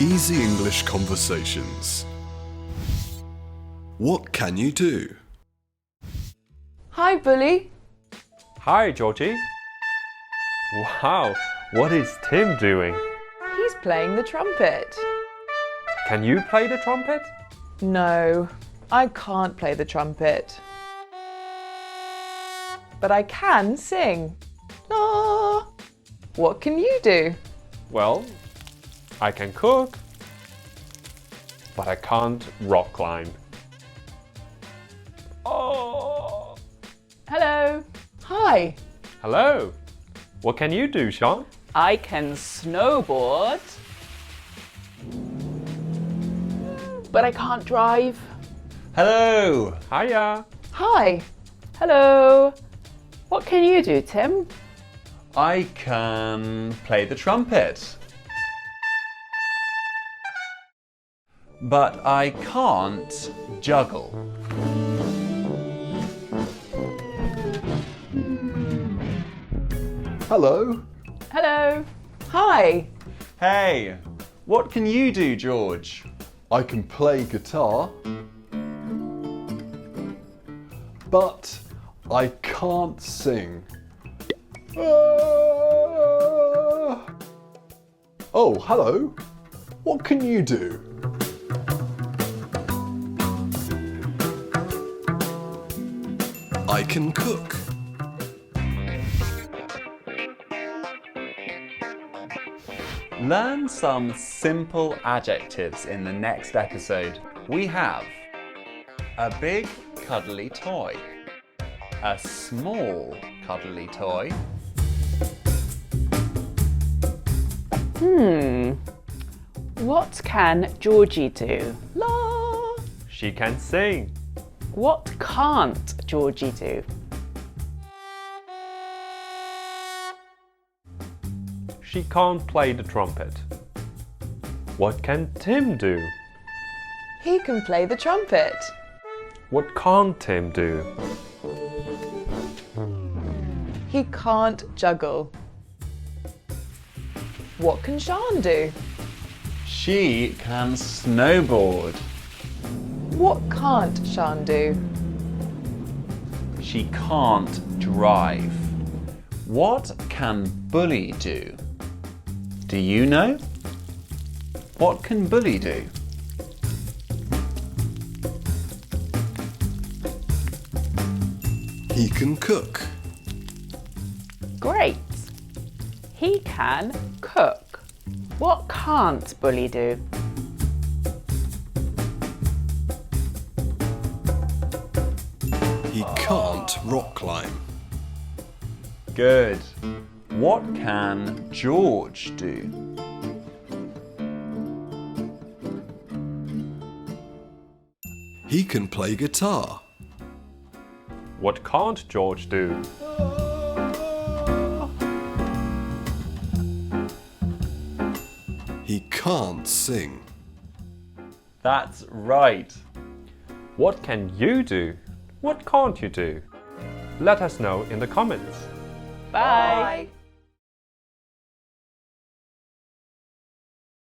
Easy English Conversations. What can you do? Hi, Bully. Hi, Georgie. Wow, what is Tim doing? He's playing the trumpet. Can you play the trumpet? No, I can't play the trumpet. But I can sing. Ah, what can you do? Well, I can cook, but I can't rock climb. Oh! Hello. Hi. Hello. What can you do, Sean? I can snowboard, But I can't drive. Hello! Hiya. Hi. hello. What can you do, Tim? I can play the trumpet. But I can't juggle. Hello. Hello. Hi. Hey, what can you do, George? I can play guitar, but I can't sing. Oh, hello. What can you do? I can cook. Learn some simple adjectives in the next episode. We have a big cuddly toy, a small cuddly toy, What can Georgie do? La. She can sing. What can't Georgie do? She can't play the trumpet. What can Tim do? He can play the trumpet. What can't Tim do? He can't juggle. What can Sean do? she can snowboard, What can't Sean do? she can't drive. What can Bully do? Do you know? What can Bully do? He can cook. Great. He can cook. What can't Bully do? He can't rock climb. Good. What can George do? He can play guitar. What can't George do? He can't sing. That's right. What can you do? What can't you do? Let us know in the comments. Bye.